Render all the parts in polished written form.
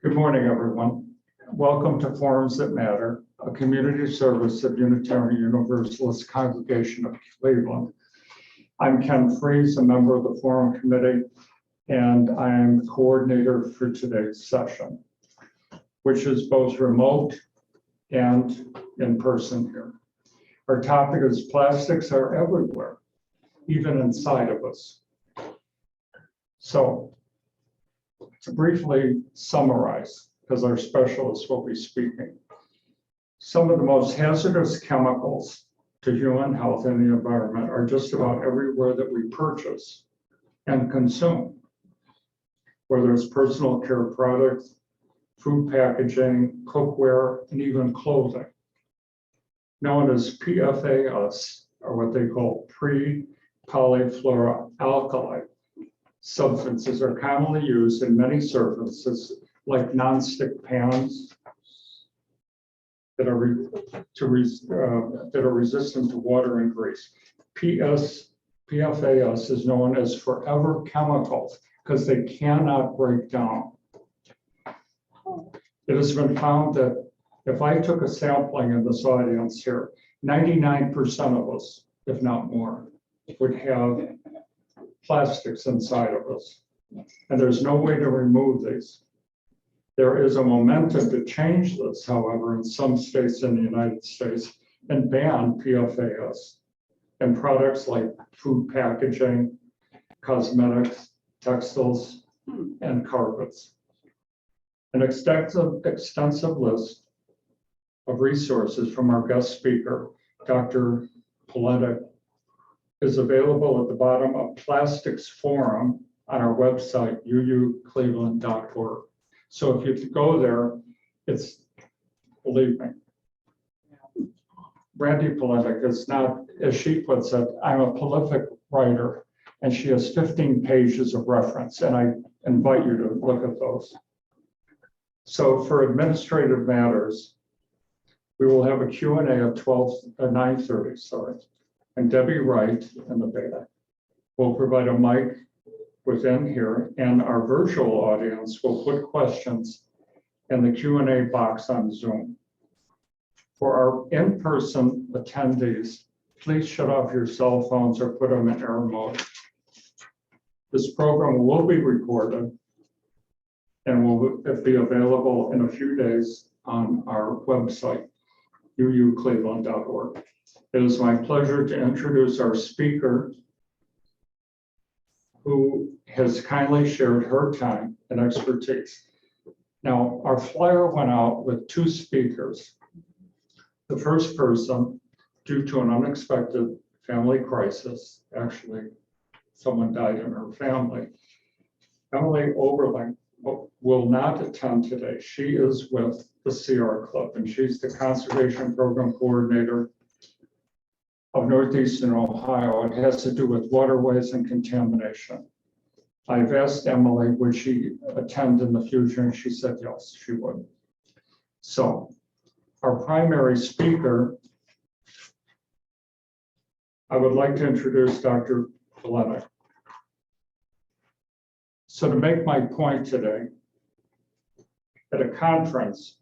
Good morning, everyone. Welcome to Forums That Matter, a community service of Unitarian Universalist Congregation of Cleveland. I'm Ken Freeze, a member of the Forum Committee, and I am the coordinator for today's session, which is both remote and in person here. Our topic is plastics are everywhere, even inside of us. So, to briefly summarize, because our specialists will be speaking, some of the most hazardous chemicals to human health and the environment are just about everywhere that we purchase and consume, whether it's personal care products, food packaging, cookware, and even clothing. Known as PFAS, or what they call pre-polyfluoroalkyl substances, are commonly used in many surfaces like nonstick pans that are resistant to water and grease. PFAS is known as forever chemicals because they cannot break down. It has been found that if I took a sampling in this audience here, 99% of us, if not more, would have plastics inside of us. And there's no way to remove these. There is a momentum to change this, however, in some states in the United States and ban PFAS in products like food packaging, cosmetics, textiles, and carpets. An extensive list of resources from our guest speaker, Dr. Pokladnik, is available at the bottom of Plastics Forum on our website, uucleveland.org. So if you go there, it's, believe me, Randi Pokladnik is not, as she puts it, I'm a prolific writer, and she has 15 pages of reference, and I invite you to look at those. So for administrative matters, we will have a Q&A at 9:30, and Debbie Wright in the beta will provide a mic within here, and our virtual audience will put questions in the Q&A box on Zoom. For our in-person attendees, please shut off your cell phones or put them in air mode. This program will be recorded and will be available in a few days on our website, uucleveland.org. It is my pleasure to introduce our speaker, who has kindly shared her time and expertise. Now, our flyer went out with 2 speakers. The first person, due to an unexpected family crisis, actually, someone died in her family, Emily Obringer will not attend today. She is with the CR Club, and she's the Conservation Program Coordinator of Northeastern Ohio. It has to do with waterways and contamination. I've asked Emily, would she attend in the future, and she said yes, she would. So our primary speaker, I would like to introduce Dr. Pokladnik. So to make my point today, at a conference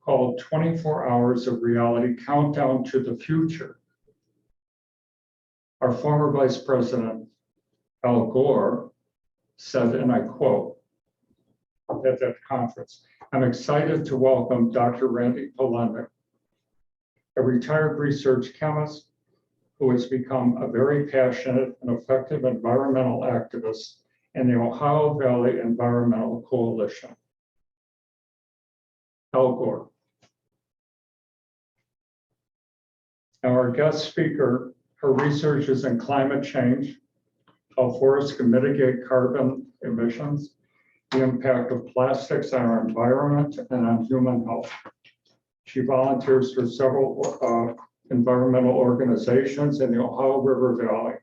called 24 Hours of Reality Countdown to the Future, our former Vice President, Al Gore, said, and I quote, at that conference, "I'm excited to welcome Dr. Randi Pokladnik, a retired research chemist who has become a very passionate and effective environmental activist in the Ohio Valley Environmental Coalition." Al Gore. Now, our guest speaker, her research is in climate change, how forests can mitigate carbon emissions, the impact of plastics on our environment and on human health. She volunteers for several environmental organizations in the Ohio River Valley.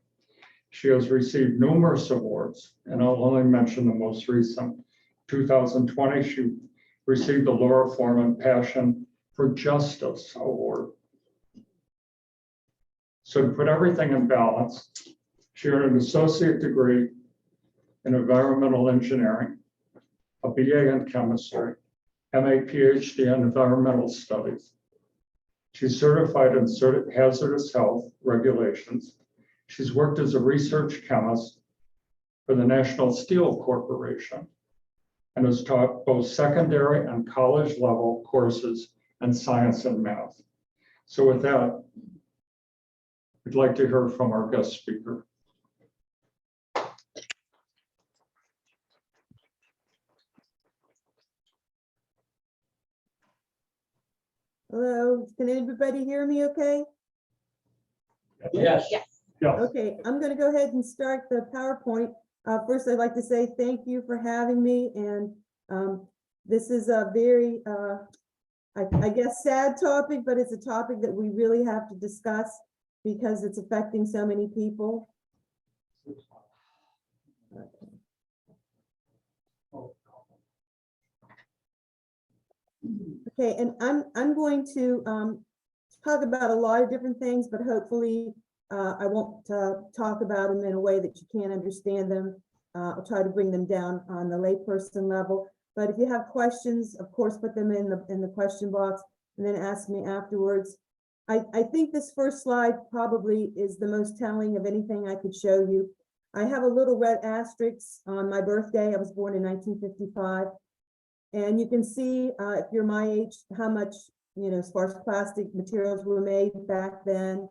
She has received numerous awards, and I'll only mention the most recent. 2020, she received the Laura Foreman Passion for Justice Award. So to put everything in balance, she earned an associate degree in environmental engineering a BA in chemistry, MA PhD in environmental studies. She's certified in hazardous health regulations. She's worked as a research chemist for the National Steel Corporation and has taught both secondary and college level courses in science and math. So with that, we'd like to hear from our guest speaker. Hello, can everybody hear me okay? Yes. Yes. Yeah. Okay, I'm going to go ahead and start the PowerPoint. First, I'd like to say thank you for having me. And this is a very, I guess, sad topic, but it's a topic that we really have to discuss because it's affecting so many people. Okay, and I'm going to talk about a lot of different things, but hopefully I won't talk about them in a way that you can't understand them. I'll try to bring them down on the layperson level. But if you have questions, of course, put them in the question box and then ask me afterwards. I think this first slide probably is the most telling of anything I could show you. I have a little red asterisk on my birthday. I was born in 1955. And you can see, if you're my age, how much, as far as plastic materials were made back then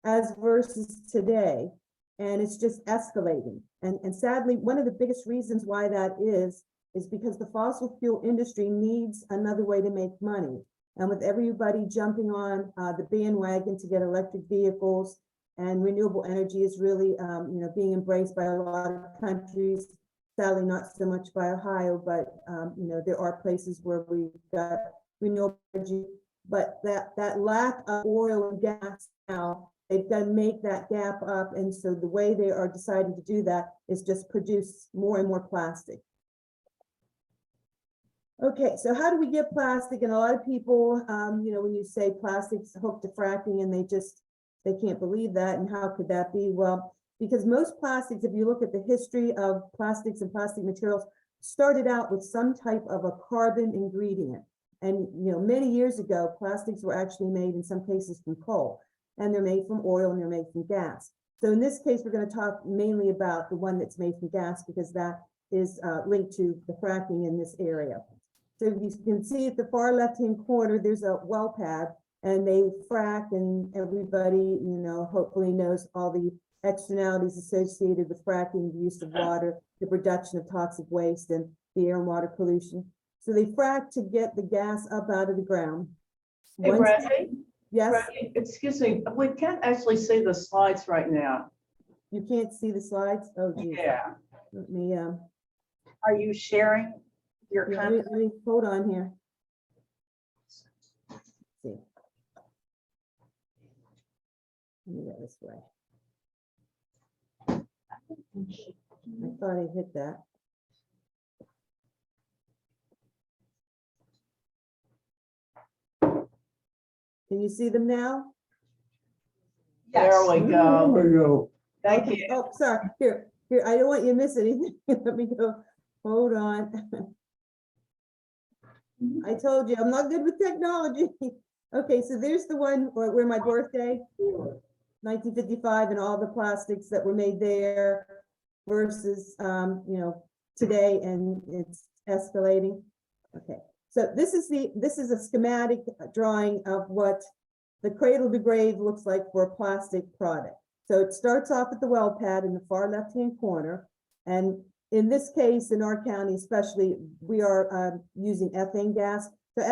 as versus today. And it's just escalating. And sadly, one of the biggest reasons why that is because the fossil fuel industry needs another way to make money. And with everybody jumping on the bandwagon to get electric vehicles, and renewable energy is really, being embraced by a lot of countries. Sadly, not so much by Ohio, but there are places where we've got renewable energy. But that lack of oil and gas now, they've got to make that gap up. And so the way they are deciding to do that is just produce more and more plastic. Okay, so how do we get plastic? And a lot of people, when you say plastics hooked to fracking, and they can't believe that. And how could that be? Well, because most plastics, if you look at the history of plastics and plastic materials, started out with some type of a carbon ingredient. And many years ago, plastics were actually made in some cases from coal, and they're made from oil and they're made from gas. So in this case, we're going to talk mainly about the one that's made from gas because that is linked to the fracking in this area. So you can see at the far left-hand corner, there's a well pad, and they frack, and everybody, hopefully knows all the externalities associated with fracking, the use of water, the production of toxic waste, and the air and water pollution. So they frack to get the gas up out of the ground. Hey, Randi? Yes? Randi, excuse me, we can't actually see the slides right now. You can't see the slides? Oh, geez. Yeah. Let me, Are you sharing your yeah, content? let me hold on here. Let's see. Let me go this way. I thought I hit that. Can you see them now? There we go. There you go. Thank you. Oh, sorry. Here, I don't want you to miss anything. Let me go. Hold on. I told you I'm not good with technology. Okay, so there's the one where my birthday, 1955, and all the plastics that were made there versus today, and it's escalating. Okay, so this is a schematic drawing of what the cradle to grave looks like for a plastic product. So it starts off at the well pad in the far left-hand corner, and in this case, in our county especially, we are using ethane gas. So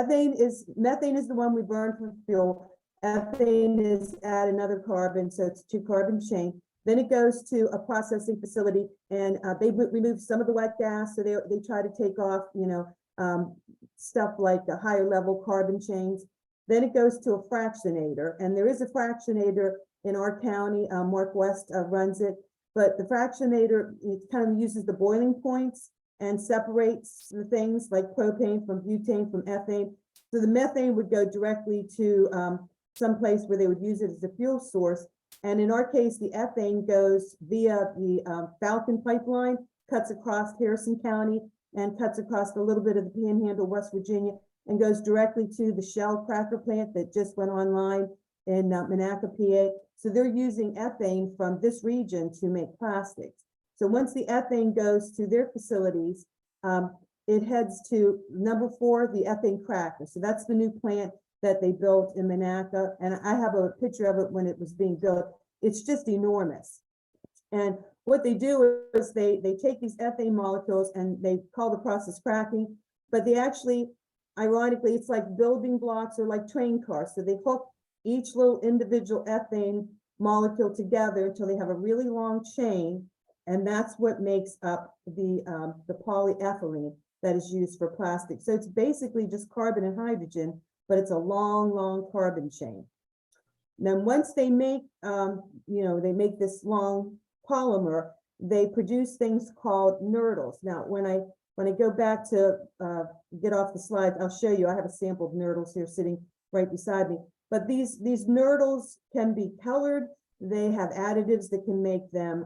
methane is the one we burn for fuel. Ethane is add another carbon, so it's a 2-carbon chain. Then it goes to a processing facility, and they remove some of the wet gas. So they try to take off, stuff like the higher level carbon chains. Then it goes to a fractionator, and there is a fractionator in our county. Mark West runs it. But the fractionator, it kind of uses the boiling points and separates the things like propane from butane from ethane. So the methane would go directly to some place where they would use it as a fuel source. And in our case, the ethane goes via the Falcon pipeline, cuts across Harrison County, and cuts across a little bit of the Panhandle, West Virginia, and goes directly to the Shell cracker plant that just went online in Monaca, PA. So they're using ethane from this region to make plastics. So once the ethane goes to their facilities, it heads to number 4, the ethane cracker. So that's the new plant that they built in Monaca. And I have a picture of it when it was being built. It's just enormous. And what they do is they take these ethane molecules and they call the process cracking, but they actually, ironically, it's like building blocks or like train cars. So they hook each little individual ethane molecule together until they have a really long chain. And that's what makes up the polyethylene that is used for plastic. So it's basically just carbon and hydrogen, but it's a long, long carbon chain. Then once they make, they make this long polymer, they produce things called nurdles. Now, when I go back to get off the slide, I'll show you, I have a sample of nurdles here sitting right beside me. But these nurdles can be colored. They have additives that can make them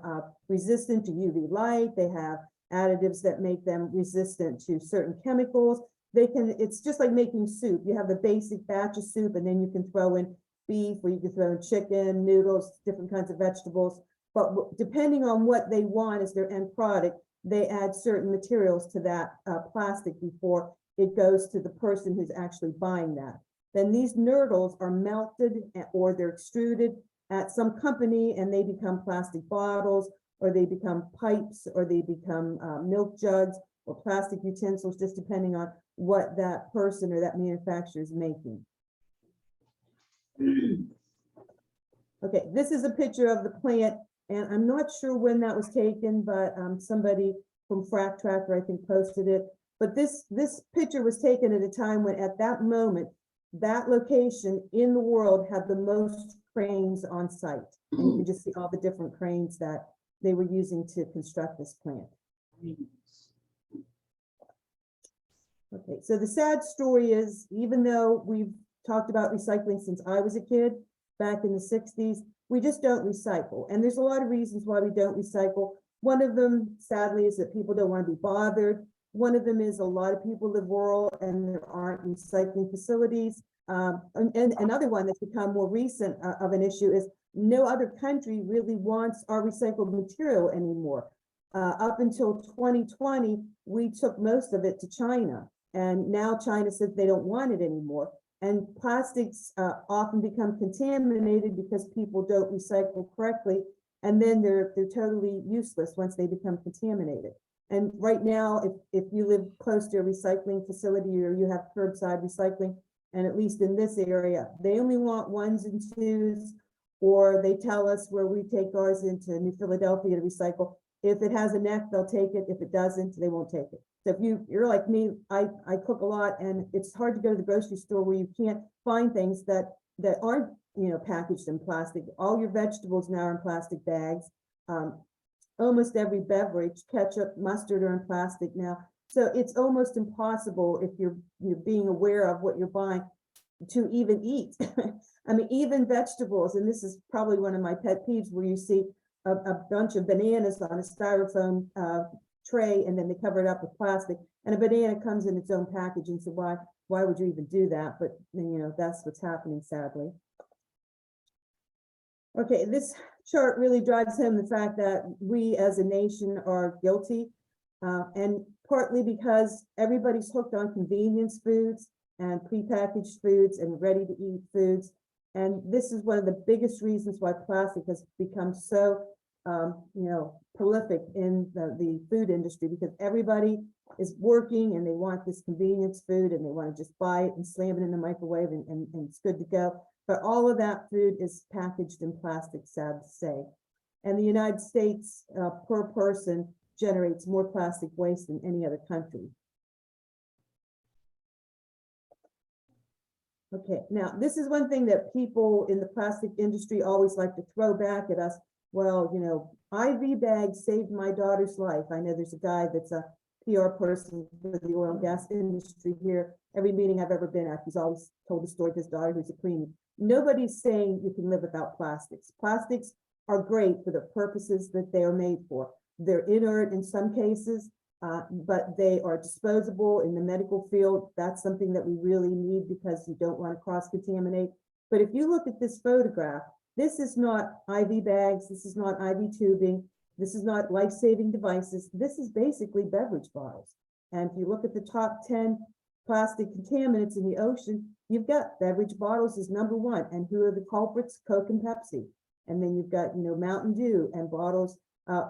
resistant to UV light. They have additives that make them resistant to certain chemicals. It's just like making soup. You have the basic batch of soup, and then you can throw in beef, or you can throw in chicken, noodles, different kinds of vegetables. But depending on what they want as their end product, they add certain materials to that plastic before it goes to the person who's actually buying that. Then these nurdles are melted or they're extruded at some company, and they become plastic bottles, or they become pipes, or they become milk jugs or plastic utensils, just depending on what that person or that manufacturer is making. Okay, this is a picture of the plant, and I'm not sure when that was taken, but somebody from Frack Tracker, I think, posted it. But this picture was taken at a time when, at that moment, that location in the world had the most cranes on site. And you can just see all the different cranes that they were using to construct this plant. Okay, so the sad story is, even though we've talked about recycling since I was a kid, back in the 60s, we just don't recycle. And there's a lot of reasons why we don't recycle. One of them, sadly, is that people don't want to be bothered. One of them is a lot of people live rural and there aren't recycling facilities. And another one that's become more recent of an issue is no other country really wants our recycled material anymore. Up until 2020, we took most of it to China. And now China says they don't want it anymore. And plastics often become contaminated because people don't recycle correctly. And then they're totally useless once they become contaminated. And right now, if you live close to a recycling facility or you have curbside recycling, and at least in this area, they only want 1s and 2s, or they tell us where we take ours into New Philadelphia to recycle. If it has a neck, they'll take it. If it doesn't, they won't take it. So if you're like me, I cook a lot, and it's hard to go to the grocery store where you can't find things that aren't packaged in plastic. All your vegetables now are in plastic bags. Almost every beverage, ketchup, mustard, are in plastic now. So it's almost impossible, if you're being aware of what you're buying, to even eat. I mean, even vegetables, and this is probably one of my pet peeves, where you see a bunch of bananas on a styrofoam tray, and then they cover it up with plastic, and a banana comes in its own packaging. So why would you even do that? But that's what's happening, sadly. Okay, this chart really drives home the fact that we as a nation are guilty, and partly because everybody's hooked on convenience foods and prepackaged foods and ready-to-eat foods. And this is one of the biggest reasons why plastic has become so prolific in the food industry, because everybody is working and they want this convenience food, and they want to just buy it and slam it in the microwave and it's good to go. But all of that food is packaged in plastic, sad to say. And the United States per person generates more plastic waste than any other country. Okay, now this is one thing that people in the plastic industry always like to throw back at us. Well, IV bags saved my daughter's life. I know there's a guy that's a PR person for the oil and gas industry here. Every meeting I've ever been at, he's always told the story of his daughter who's a preemie. Nobody's saying you can live without plastics. Plastics are great for the purposes that they are made for. They're inert in some cases. but they are disposable in the medical field. That's something that we really need because you don't want to cross-contaminate. But if you look at this photograph, this is not IV bags, this is not IV tubing, this is not life-saving devices. This is basically beverage bottles. And if you look at the top 10 plastic contaminants in the ocean, you've got beverage bottles is number one. And who are the culprits? Coke and Pepsi. And then you've got, Mountain Dew and bottles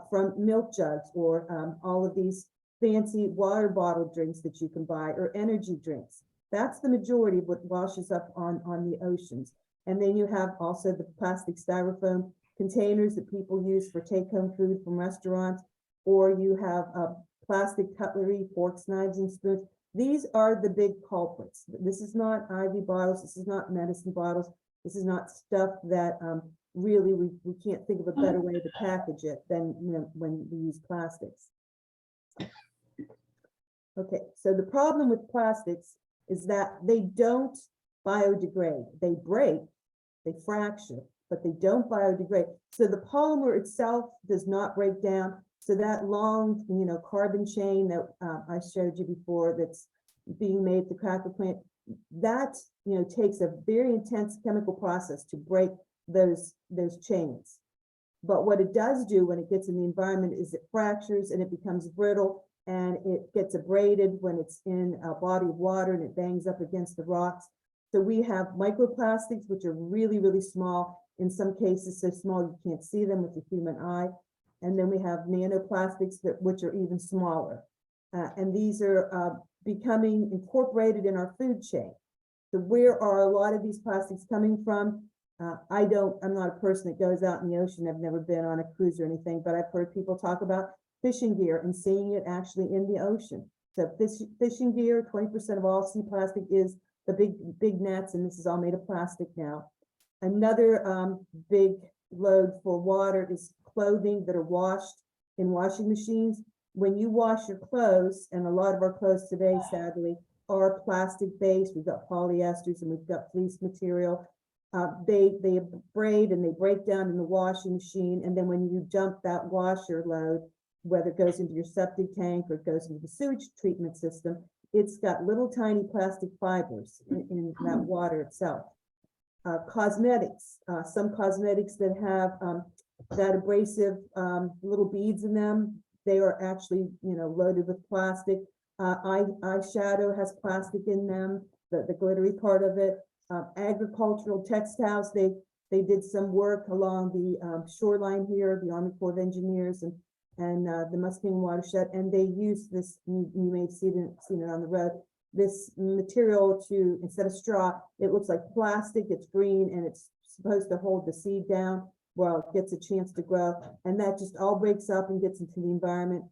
from milk jugs, or all of these fancy water bottle drinks that you can buy, or energy drinks. That's the majority of what washes up on the oceans. And then you have also the plastic styrofoam containers that people use for take-home food from restaurants, or you have plastic cutlery, forks, knives, and spoons. These are the big culprits. This is not IV bottles. This is not medicine bottles. This is not stuff that really we can't think of a better way to package it than when we use plastics. Okay, so the problem with plastics is that they don't biodegrade. They break, they fracture, but they don't biodegrade. So the polymer itself does not break down. So that long, carbon chain that I showed you before that's being made at the cracker plant, that, takes a very intense chemical process to break those chains. But what it does do when it gets in the environment is it fractures and it becomes brittle, and it gets abraded when it's in a body of water and it bangs up against the rocks. So we have microplastics, which are really, really small, in some cases so small you can't see them with the human eye. And then we have nanoplastics which are even smaller. And these are becoming incorporated in our food chain. So where are a lot of these plastics coming from? I'm not a person that goes out in the ocean. I've never been on a cruise or anything, but I've heard people talk about fishing gear and seeing it actually in the ocean. So fishing gear, 20% of all sea plastic is the big nets, and this is all made of plastic now. Another big load for water is clothing that are washed in washing machines. When you wash your clothes, and a lot of our clothes today, sadly, are plastic based. We've got polyesters and we've got fleece material. They abrade and they break down in the washing machine. And then when you dump that washer load, whether it goes into your septic tank or it goes into the sewage treatment system, it's got little tiny plastic fibers in that water itself. Cosmetics, some cosmetics that have that abrasive little beads in them, they are actually, loaded with plastic. Eyeshadow has plastic in them, the glittery part of it. Agricultural textiles, they did some work along the shoreline here, the Army Corps of Engineers and the Muskegon watershed, and they use this, you may have seen it on the road, this material to, instead of straw, it looks like plastic, it's green, and it's supposed to hold the seed down while it gets a chance to grow, and that just all breaks up and gets into the environment.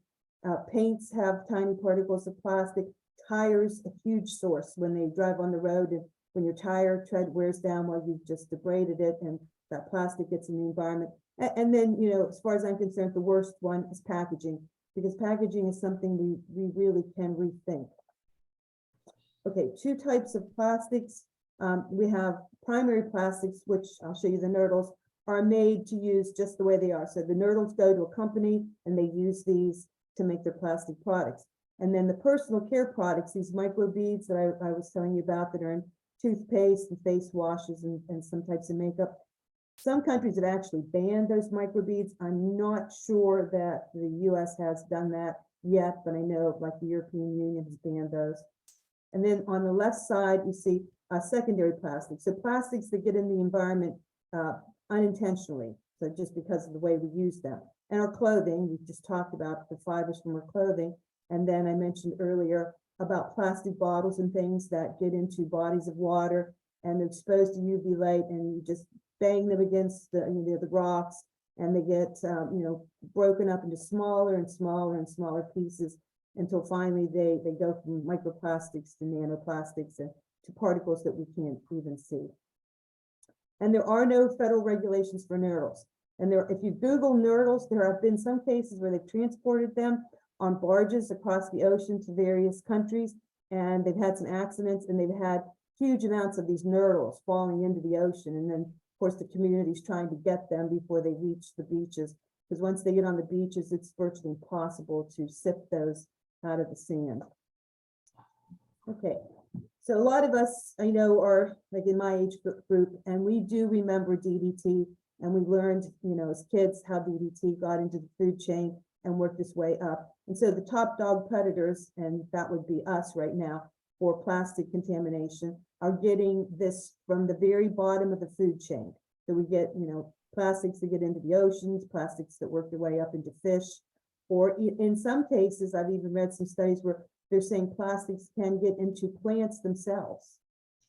Paints have tiny particles of plastic. Tires, a huge source when they drive on the road, and when your tire tread wears down while you've just degraded it, and that plastic gets in the environment. And then, as far as I'm concerned, the worst one is packaging, because packaging is something we really can rethink. Okay, two types of plastics. We have primary plastics, which I'll show you the nurdles, are made to use just the way they are. So the nurdles go to a company and they use these to make their plastic products. And then the personal care products, these micro beads that I was telling you about that are in toothpaste and face washes and some types of makeup. Some countries have actually banned those microbeads. I'm not sure that the US has done that yet, but I know like the European Union has banned those. And then on the left side, you see secondary plastics. So plastics that get in the environment unintentionally, so just because of the way we use them. And our clothing, we just talked about the fibers from our clothing. And then I mentioned earlier about plastic bottles and things that get into bodies of water and they're exposed to UV light, and you just bang them against the rocks, and they get broken up into smaller and smaller and smaller pieces until finally they go from microplastics to nanoplastics and to particles that we can't even see. And there are no federal regulations for nurdles. And if you Google nurdles, there have been some cases where they've transported them on barges across the ocean to various countries, and they've had some accidents, and they've had huge amounts of these nurdles falling into the ocean. And then, of course, the community's trying to get them before they reach the beaches, because once they get on the beaches, it's virtually impossible to sift those out of the sand. Okay, so a lot of us, I know, are like in my age group, and we do remember DDT, and we learned, as kids how DDT got into the food chain and worked its way up. And so the top dog predators, and that would be us right now, for plastic contamination, are getting this from the very bottom of the food chain. So we get, plastics that get into the oceans, plastics that work their way up into fish, or in some cases, I've even read some studies where they're saying plastics can get into plants themselves.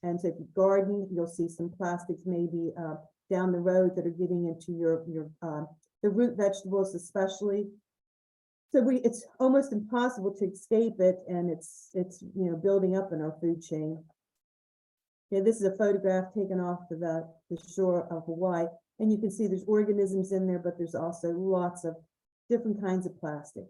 And so if you garden, you'll see some plastics maybe down the road that are getting into the root vegetables especially. So it's almost impossible to escape it, and it's building up in our food chain. Yeah, this is a photograph taken off of the shore of Hawaii, and you can see there's organisms in there, but there's also lots of different kinds of plastic.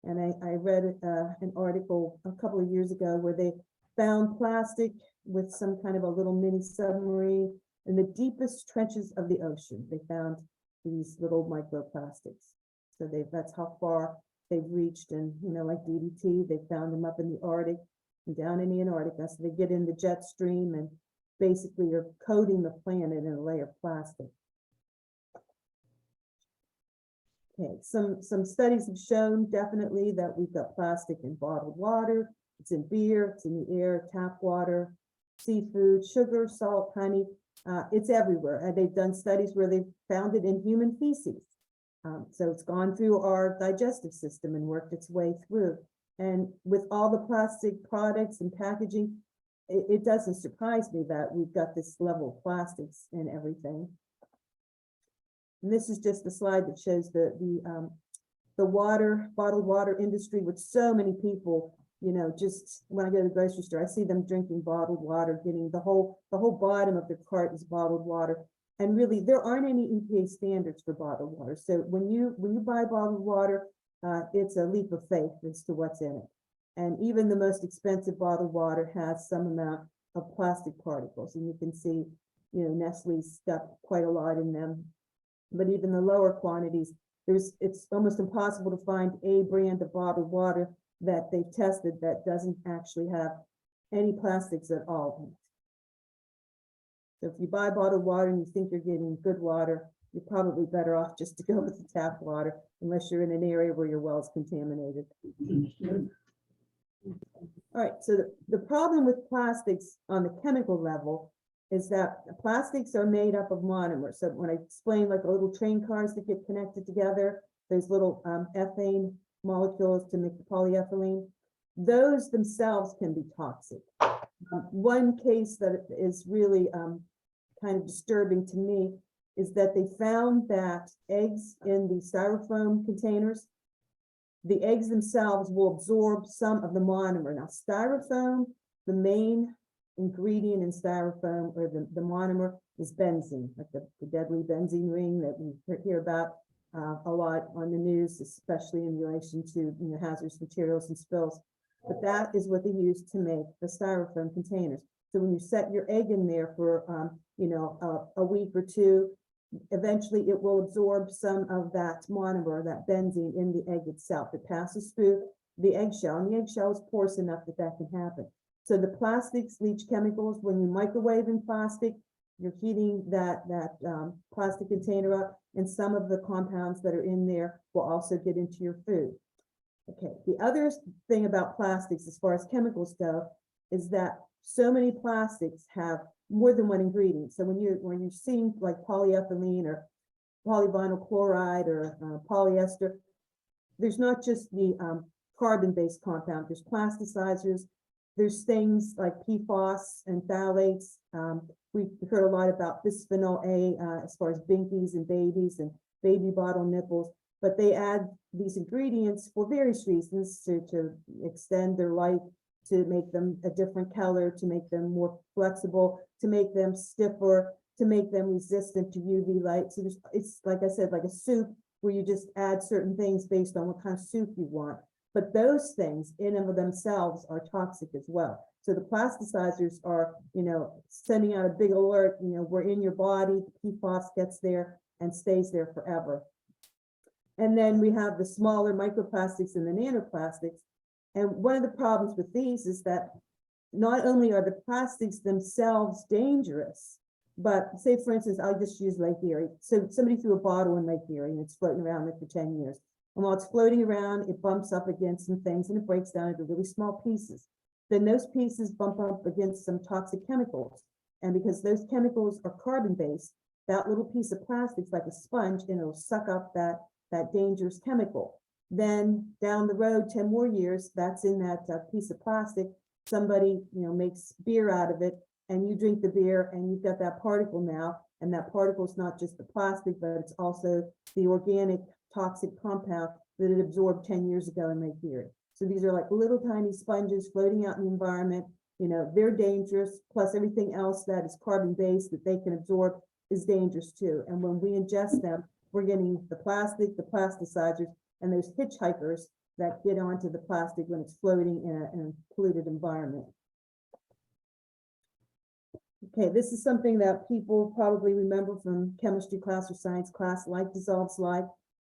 And I read an article a couple of years ago where they found plastic with some kind of a little mini submarine in the deepest trenches of the ocean. They found these little microplastics. So that's how far they've reached. And, like DDT, they found them up in the Arctic and down in Antarctica. So they get in the jet stream and basically are coating the planet in a layer of plastic. Okay, some studies have shown definitely that we've got plastic in bottled water, it's in beer, it's in the air, tap water, seafood, sugar, salt, honey, it's everywhere. And they've done studies where they've found it in human feces. So it's gone through our digestive system and worked its way through. And with all the plastic products and packaging, it doesn't surprise me that we've got this level of plastics in everything. And this is just a slide that shows the bottled water industry with so many people, just when I go to the grocery store, I see them drinking bottled water, getting the whole bottom of their cart is bottled water. And really, there aren't any EPA standards for bottled water. So when you buy bottled water, it's a leap of faith as to what's in it. And even the most expensive bottled water has some amount of plastic particles. And you can see, Nestle's got quite a lot in them. But even the lower quantities, it's almost impossible to find a brand of bottled water that they've tested that doesn't actually have any plastics at all. So if you buy bottled water and you think you're getting good water, you're probably better off just to go with the tap water, unless you're in an area where your well is contaminated. All right, so the problem with plastics on the chemical level is that plastics are made up of monomers. So when I explain like little train cars that get connected together, there's little ethane molecules to make the polyethylene, those themselves can be toxic. One case that is really kind of disturbing to me is that they found that eggs in the styrofoam containers, the eggs themselves will absorb some of the monomer. Now, styrofoam, the main ingredient in styrofoam, or the monomer, is benzene, like the deadly benzene ring that we hear about a lot on the news, especially in relation to hazardous materials and spills. But that is what they use to make the styrofoam containers. So when you set your egg in there for a week or two, eventually it will absorb some of that monomer, that benzene, in the egg itself. It passes through the eggshell, and the eggshell is porous enough that can happen. So the plastics leach chemicals. When you microwave in plastic, you're heating that plastic container up, and some of the compounds that are in there will also get into your food. Okay, the other thing about plastics as far as chemicals go is that so many plastics have more than one ingredient. So when you're seeing like polyethylene or polyvinyl chloride or polyester, there's not just the carbon-based compound, there's plasticizers, there's things like PFOS and phthalates. We've heard a lot about bisphenol A as far as binkies and babies and baby bottle nipples, but they add these ingredients for various reasons to extend their life, to make them a different color, to make them more flexible, to make them stiffer, to make them resistant to UV light. So it's, like I said, like a soup where you just add certain things based on what kind of soup you want. But those things in and of themselves are toxic as well. So the plasticizers are, sending out a big alert, we're in your body, the PFOS gets there and stays there forever. And then we have the smaller microplastics and the nanoplastics. And one of the problems with these is that not only are the plastics themselves dangerous, but say, for instance, I'll just use Lake Erie. So somebody threw a bottle in Lake Erie and it's floating around there for 10 years. And while it's floating around, it bumps up against some things and it breaks down into really small pieces. Then those pieces bump up against some toxic chemicals. And because those chemicals are carbon-based, that little piece of plastic is like a sponge and it'll suck up that dangerous chemical. Then down the road, 10 more years, that's in that piece of plastic. Somebody, makes beer out of it, and you drink the beer and you've got that particle now, and that particle is not just the plastic, but it's also the organic toxic compound that it absorbed 10 years ago in Lake Erie. So these are like little tiny sponges floating out in the environment. They're dangerous, plus everything else that is carbon-based that they can absorb is dangerous too. And when we ingest them, we're getting the plastic, the plasticizers, and those hitchhikers that get onto the plastic when it's floating in a polluted environment. Okay, this is something that people probably remember from chemistry class or science class, like dissolves like.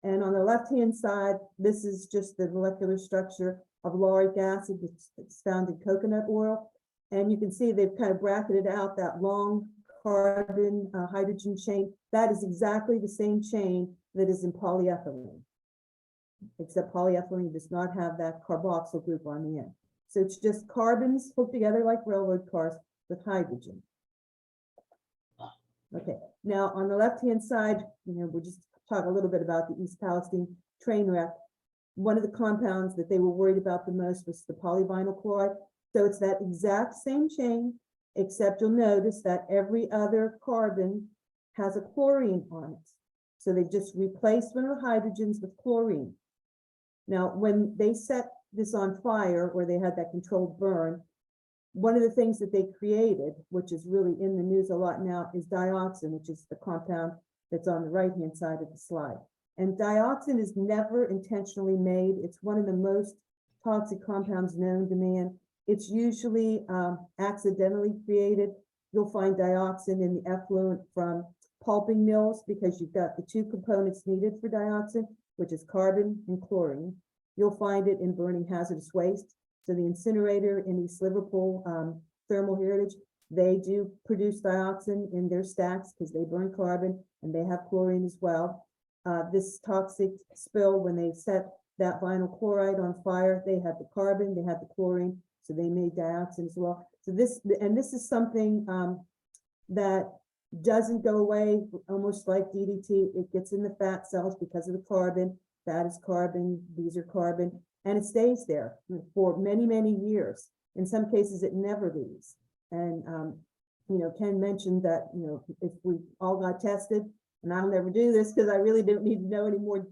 And on the left-hand side, this is just the molecular structure of lauric acid that's found in coconut oil. And you can see they've kind of bracketed out that long carbon hydrogen chain. That is exactly the same chain that is in polyethylene, except polyethylene does not have that carboxyl group on the end. So it's just carbons hooked together like railroad cars with hydrogen. Okay, now on the left-hand side, we'll just talk a little bit about the East Palestine train wreck. One of the compounds that they were worried about the most was the polyvinyl chloride. So it's that exact same chain, except you'll notice that every other carbon has a chlorine on it. So they've just replaced one of the hydrogens with chlorine. Now, when they set this on fire, or they had that controlled burn, one of the things that they created, which is really in the news a lot now, is dioxin, which is the compound that's on the right-hand side of the slide. And dioxin is never intentionally made. It's one of the most toxic compounds known to man. It's usually accidentally created. You'll find dioxin in the effluent from pulping mills because you've got the two components needed for dioxin, which is carbon and chlorine. You'll find it in burning hazardous waste. So the incinerator in East Liverpool, Thermal Heritage, they do produce dioxin in their stacks because they burn carbon and they have chlorine as well. This toxic spill, when they set that vinyl chloride on fire, they had the carbon, they had the chlorine, so they made dioxin as well. So this is something that doesn't go away, almost like DDT. It gets in the fat cells because of the carbon. That is carbon, these are carbon, and it stays there for many, many years. In some cases, it never leaves. And, Ken mentioned that, if we all got tested, and I'll never do this because I really don't need to know any more,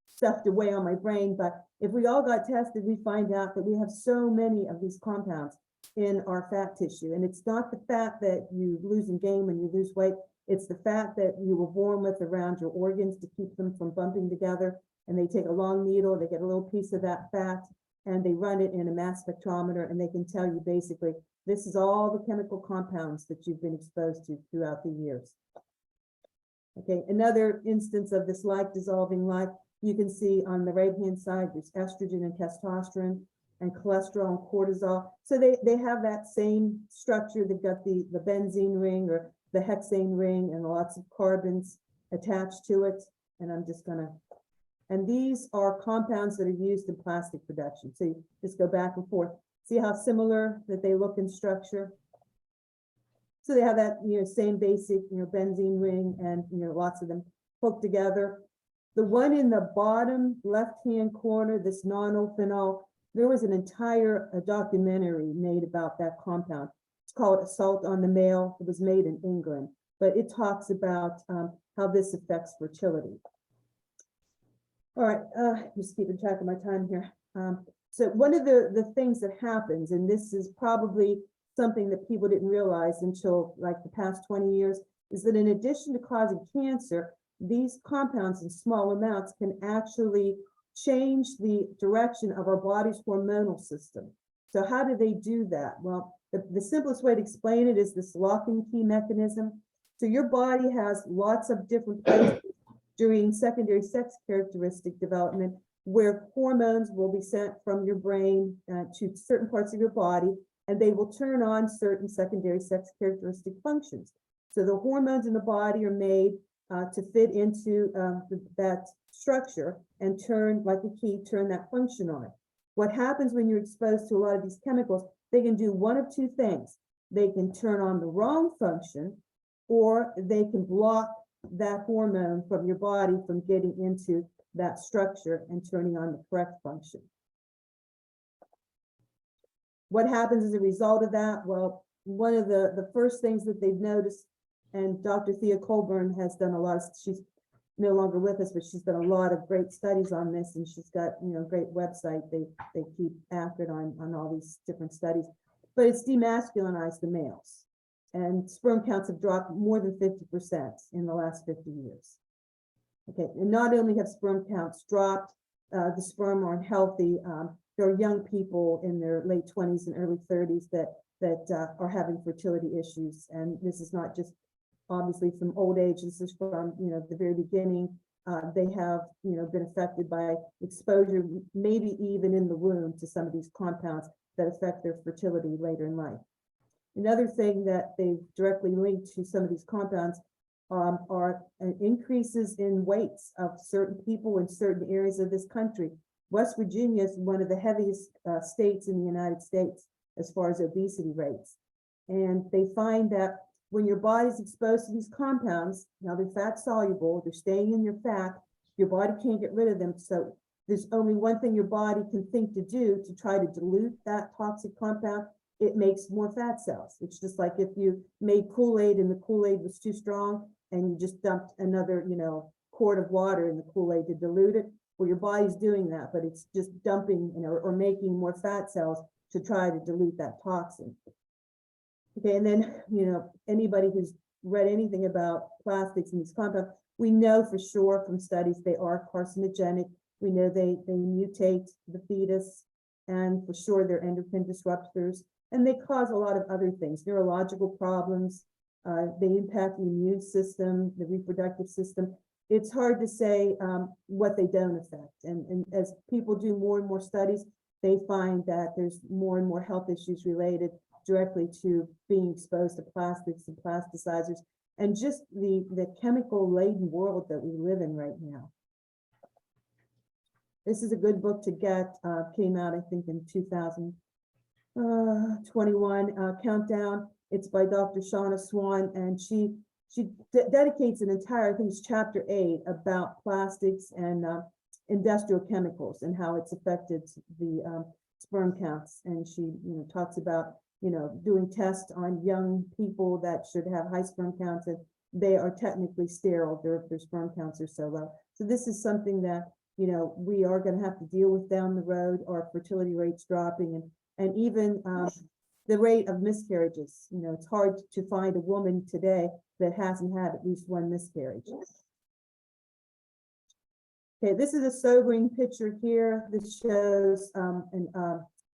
stuff to weigh on my brain. But if we all got tested, we find out that we have so many of these compounds in our fat tissue. And it's not the fat that you lose and gain when you lose weight. It's the fat that you were born with around your organs to keep them from bumping together. And they take a long needle, they get a little piece of that fat, and they run it in a mass spectrometer, and they can tell you basically, this is all the chemical compounds that you've been exposed to throughout the years. Okay, another instance of this like dissolving like, you can see on the right-hand side, there's estrogen and testosterone and cholesterol and cortisol. So they have that same structure. They've got the benzene ring or the hexane ring and lots of carbons attached to it. And I'm just gonna, and these are compounds that are used in plastic production. So you just go back and forth. See how similar that they look in structure? So they have that, same basic, benzene ring and, lots of them hooked together. The one in the bottom left-hand corner, this nonylphenol, there was an entire documentary made about that compound. It's called Assault on the Male. It was made in England, but it talks about how this affects fertility. All right, just keeping track of my time here. So one of the things that happens, and this is probably something that people didn't realize until like the past 20 years, is that in addition to causing cancer, these compounds in small amounts can actually change the direction of our body's hormonal system. So how do they do that? Well, the simplest way to explain it is this locking key mechanism. So your body has lots of different places during secondary sex characteristic development where hormones will be sent from your brain to certain parts of your body, and they will turn on certain secondary sex characteristic functions. So the hormones in the body are made to fit into that structure and turn, like a key, turn that function on. What happens when you're exposed to a lot of these chemicals, they can do one of two things. They can turn on the wrong function, or they can block that hormone from your body from getting into that structure and turning on the correct function. What happens as a result of that? Well, one of the first things that they've noticed, and Dr. Thea Colburn has done a lot of, she's no longer with us, but she's done a lot of great studies on this, and she's got, you know, great website. They keep accurate on all these different studies, but it's demasculinized the males, and sperm counts have dropped more than 50% in the last 50 years. Okay, and not only have sperm counts dropped, the sperm are unhealthy. There are young people in their late 20s and early 30s that are having fertility issues, and this is not just obviously from old age. This is from, you know, the very beginning. They have, you know, been affected by exposure, maybe even in the womb, to some of these compounds that affect their fertility later in life. Another thing that they've directly linked to some of these compounds are increases in weights of certain people in certain areas of this country. West Virginia is one of the heaviest states in the United States as far as obesity rates. And they find that when your body's exposed to these compounds, now they're fat soluble, they're staying in your fat, your body can't get rid of them. So there's only one thing your body can think to do to try to dilute that toxic compound. It makes more fat cells. It's just like if you made Kool-Aid and the Kool-Aid was too strong and you just dumped another, you know, quart of water in the Kool-Aid to dilute it. Well, your body's doing that, but it's just dumping, you know, or making more fat cells to try to dilute that toxin. Okay, and then, you know, anybody who's read anything about plastics and these compounds, we know for sure from studies they are carcinogenic. We know they mutate the fetus, and for sure they're endocrine disruptors, and they cause a lot of other things, neurological problems. They impact the immune system, the reproductive system. It's hard to say what they don't affect. And as people do more and more studies, they find that there's more and more health issues related directly to being exposed to plastics and plasticizers, and just the chemical-laden world that we live in right now. This is a good book to get, came out, I think, in 2021, Countdown. It's by Dr. Shauna Swan, and she dedicates an entire, I think it's chapter 8, about plastics and industrial chemicals and how it's affected the sperm counts. And she, you know, talks about, you know, doing tests on young people that should have high sperm counts, and they are technically sterile. Their sperm counts are so low. So this is something that, you know, we are going to have to deal with down the road. Our fertility rates dropping, and even the rate of miscarriages. You know, it's hard to find a woman today that hasn't had at least one miscarriage. Okay, this is a sobering picture here. This shows in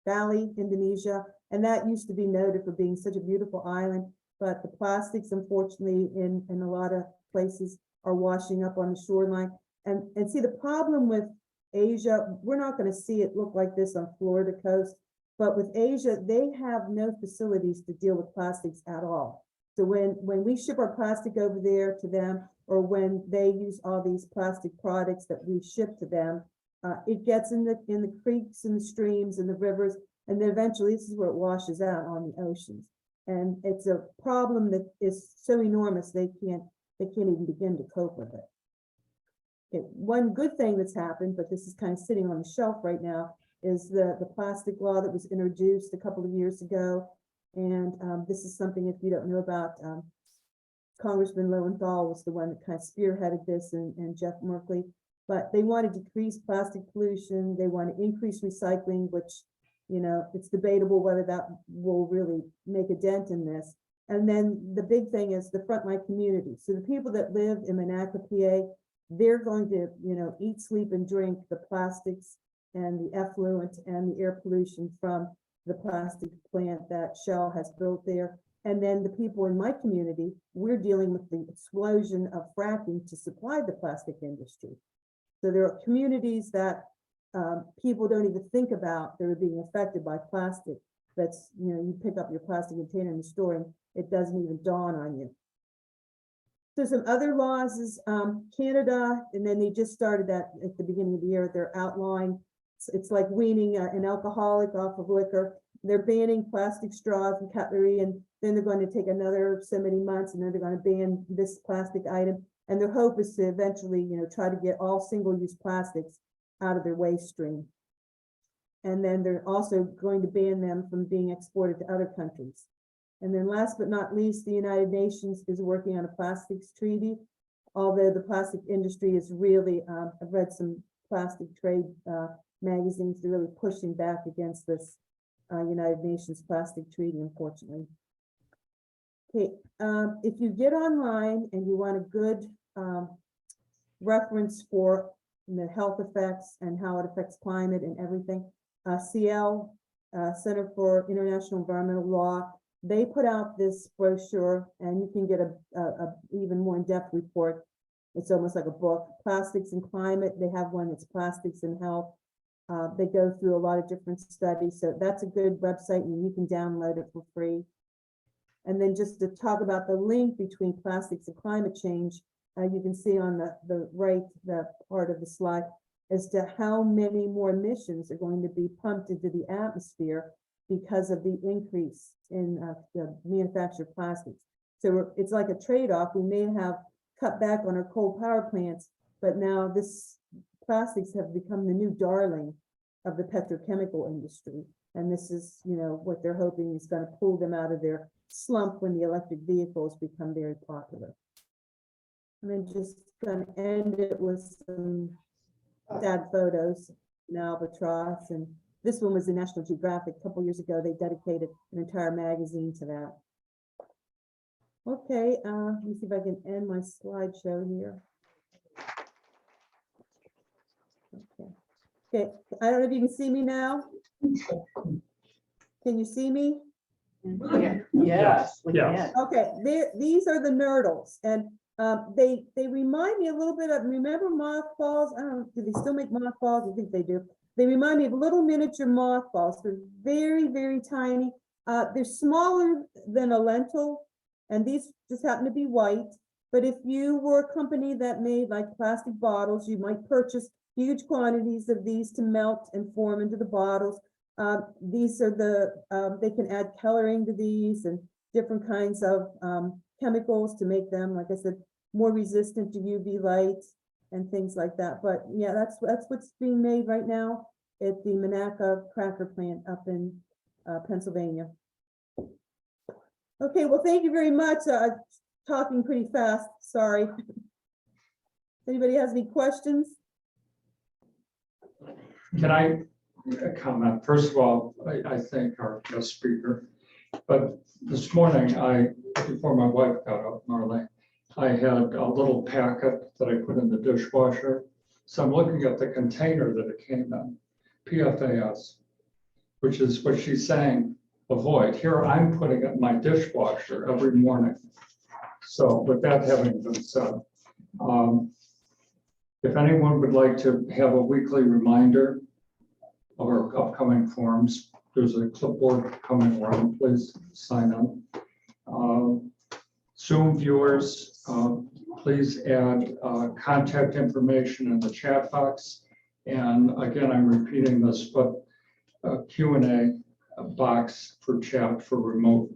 Bali, Indonesia, and that used to be noted for being such a beautiful island, but the plastics, unfortunately, in a lot of places are washing up on the shoreline. And see, the problem with Asia, we're not going to see it look like this on Florida coast, but with Asia, they have no facilities to deal with plastics at all. So when we ship our plastic over there to them, or when they use all these plastic products that we ship to them, it gets in the creeks and the streams and the rivers, and then eventually this is where it washes out on the oceans. And it's a problem that is so enormous they can't even begin to cope with it. Okay, one good thing that's happened, but this is kind of sitting on the shelf right now, is the plastic law that was introduced a couple of years ago. And this is something, if you don't know about, Congressman Lowenthal was the one that kind of spearheaded this, and Jeff Merkley. But they want to decrease plastic pollution. They want to increase recycling, which, you know, it's debatable whether that will really make a dent in this. And then the big thing is the frontline community. So the people that live in Monaco, PA, they're going to, you know, eat, sleep, and drink the plastics and the effluent and the air pollution from the plastic plant that Shell has built there. And then the people in my community, we're dealing with the explosion of fracking to supply the plastic industry. So there are communities that people don't even think about they're being affected by plastic. That's, you pick up your plastic container in the store and it doesn't even dawn on you. So some other laws is Canada, and then they just started that at the beginning of the year, their outline. It's like weaning an alcoholic off of liquor. They're banning plastic straws and cutlery, and then they're going to take another so many months, and then they're going to ban this plastic item. And their hope is to eventually, try to get all single-use plastics out of their waste stream. And then they're also going to ban them from being exported to other countries. And then last but not least, the United Nations is working on a plastics treaty. Although the plastic industry is really, I've read some plastic trade magazines, they're really pushing back against this United Nations plastic treaty, unfortunately. Okay, if you get online and you want a good reference for the health effects and how it affects climate and everything, CL, Center for International Environmental Law, they put out this brochure, and you can get a even more in-depth report. It's almost like a book, Plastics and Climate. They have one that's Plastics and Health. They go through a lot of different studies. So that's a good website, and you can download it for free. And then just to talk about the link between plastics and climate change, you can see on the right, the part of the slide, as to how many more emissions are going to be pumped into the atmosphere because of the increase in the manufactured plastics. So it's like a trade-off. We may have cut back on our coal power plants, but now this plastics have become the new darling of the petrochemical industry. And this is, what they're hoping is going to pull them out of their slump when the electric vehicles become very popular. And then just going to end it with some sad photos in Albatross. And this one was in National Geographic a couple years ago. They dedicated an entire magazine to that. Okay, let me see if I can end my slideshow here. Okay, I don't know if you can see me now. Can you see me? Yes, we Yes. can. Okay, these are the nurdles, and they remind me a little bit of, remember mothballs? I don't know, do they still make mothballs? I think they do. They remind me of little miniature mothballs. They're very, very tiny. They're smaller than a lentil, and these just happen to be white. But if you were a company that made like plastic bottles, you might purchase huge quantities of these to melt and form into the bottles. These are they can add coloring to these and different kinds of chemicals to make them, like I said, more resistant to UV light and things like that. But yeah, that's what's being made right now at the Monaca cracker plant up in Pennsylvania. Okay, well, thank you very much. Talking pretty fast, sorry. Anybody has any questions? Can I comment? First of all, I thank our guest speaker. But this morning, before my wife got up, Marlene, I had a little packet that I put in the dishwasher. So I'm looking at the container that it came in, PFAS, which is what she's saying, avoid. Here, I'm putting it in my dishwasher every morning. So with that having been said, if anyone would like to have a weekly reminder of our upcoming forums, there's a clipboard coming around, please sign up. Zoom viewers, please add contact information in the chat box. And again, I'm repeating this, but a Q&A box for chat for remote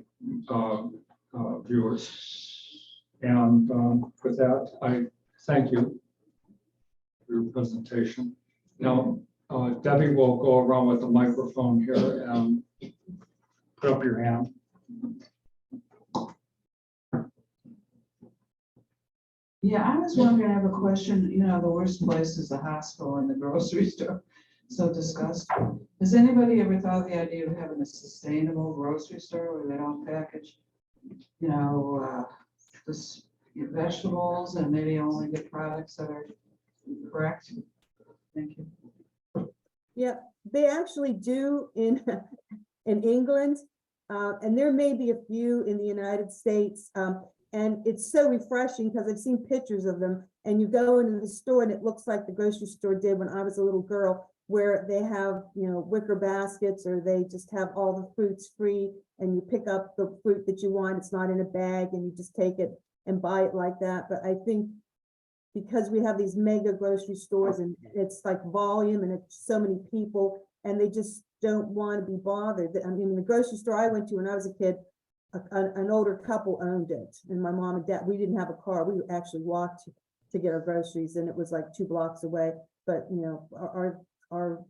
viewers. And with that, I thank you for your presentation. Now, Debbie will go around with the microphone here and put up your hand. Yeah, I was wondering, I have a question. The worst place is the hospital and the grocery store. So disgusting. Has anybody ever thought of the idea of having a sustainable grocery store where they don't package, this vegetables and maybe only get products that are correct? Thank you. Yeah, they actually do in England, and there may be a few in the United States. And it's so refreshing because I've seen pictures of them, and you go into the store and it looks like the grocery store did when I was a little girl, where they have, you know, wicker baskets, or they just have all the fruits free, and you pick up the fruit that you want. It's not in a bag, and you just take it and buy it like that. But I think because we have these mega grocery stores, and it's like volume, and it's so many people, and they just don't want to be bothered. I mean, the grocery store I went to when I was a kid, an older couple owned it, and my mom and dad, we didn't have a car. We actually walked to get our groceries, and it was like 2 blocks away. But, you know, our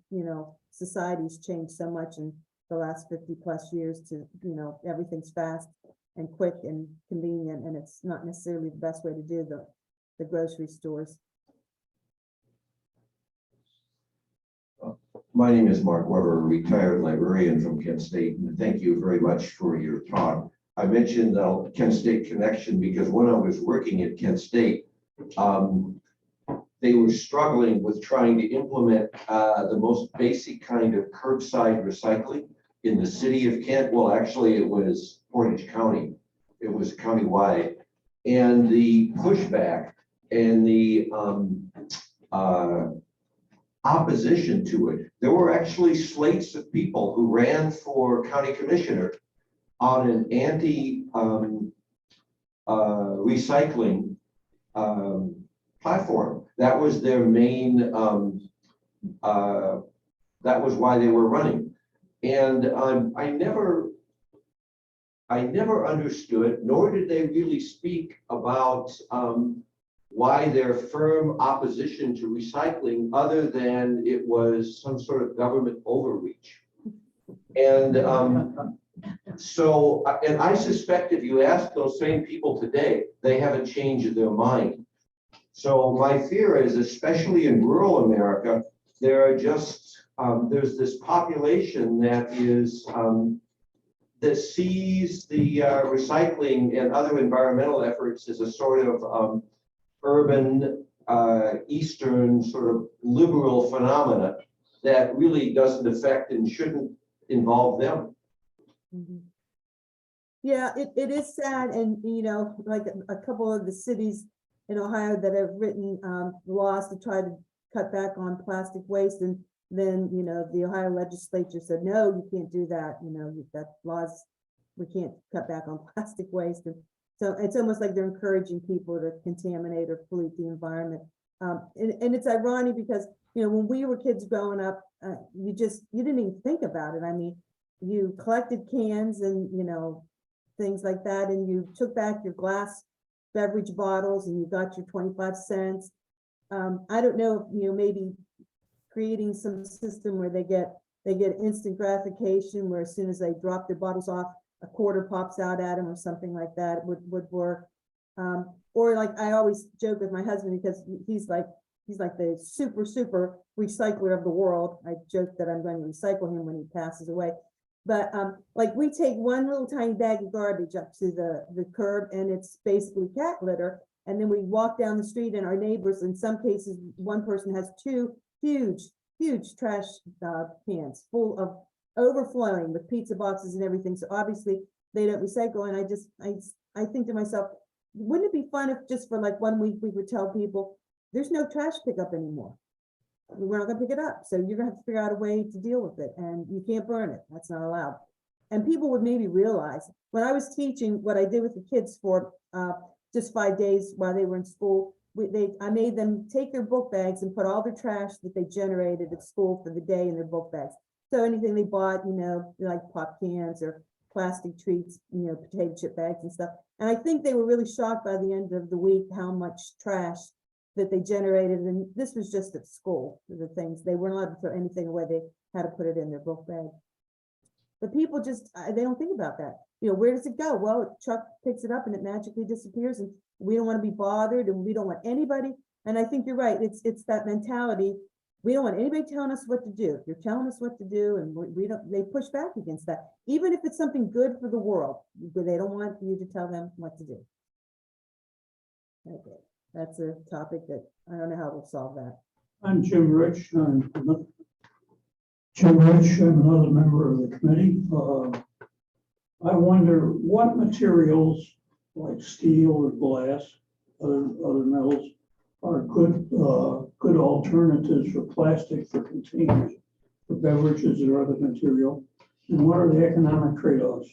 you know, society's changed so much in the last 50+ years to, you know, everything's fast and quick and convenient, and it's not necessarily the best way to do the grocery stores. My name is Mark Weber, a retired librarian from Kent State, and thank you very much for your talk. I mentioned the Kent State connection because when I was working at Kent State, they were struggling with trying to implement the most basic kind of curbside recycling in the city of Kent. Well, actually, it was Portage County. It was countywide. And the pushback and the opposition to it. There were actually slates of people who ran for county commissioner on an anti-recycling platform. That was their main, that was why they were running. And I never understood, nor did they really speak about why their firm opposition to recycling, other than it was some sort of government overreach. And so, and I suspect if you ask those same people today, they haven't changed their mind. So my fear is, especially in rural America, there are just, there's this population that is, that sees the recycling and other environmental efforts as a sort of urban, Eastern sort of liberal phenomena that really doesn't affect and shouldn't involve them. Mm-hmm. Yeah, it is sad. And, you know, like a couple of the cities in Ohio that have written laws to try to cut back on plastic waste. And then, you know, the Ohio legislature said, no, you can't do that. You know, you've got laws, we can't cut back on plastic waste. And so it's almost like they're encouraging people to contaminate or pollute the environment. And it's ironic because, you know, when we were kids growing up, you didn't even think about it. I mean, you collected cans and, you know, things like that, and you took back your glass beverage bottles and you got your 25 cents. I don't know, you know, maybe creating some system where they get instant gratification, where as soon as they drop their bottles off, a quarter pops out at them or something like that would work. Or like I always joke with my husband, because he's like the super recycler of the world. I joke that I'm going to recycle him when he passes away. But like we take one little tiny bag of garbage up to the curb, and it's basically cat litter. And then we walk down the street, and our neighbors, in some cases, one person has 2 huge trash cans full of overflowing with pizza boxes and everything. So obviously they don't recycle. And I think to myself, wouldn't it be fun if just for like 1 week we would tell people there's no trash pickup anymore? We're not gonna pick it up. So you're gonna have to figure out a way to deal with it, and you can't burn it. That's not allowed. And people would maybe realize, when I was teaching, what I did with the kids for just 5 days while they were in school, I made them take their book bags and put all their trash that they generated at school for the day in their book bags. So anything they bought, you know, like pop cans or plastic treats, you know, potato chip bags and stuff. And I think they were really shocked by the end of the week how much trash that they generated. And this was just at school, the things. They weren't allowed to throw anything away. They had to put it in their book bag. But people just, they don't think about that. You know, where does it go? Well, a truck picks it up and it magically disappears, and we don't want to be bothered, and we don't want anybody. And I think you're right. It's that mentality. We don't want anybody telling us what to do. If you're telling us what to do, and we don't, they push back against that. Even if it's something good for the world, but they don't want you to tell them what to do. Okay, that's a topic that I don't know how we'll solve that. I'm Jim Rich. I'm another member of the committee. I wonder what materials like steel or glass, other metals, are good alternatives for plastic for containers, for beverages or other material? And what are the economic trade-offs?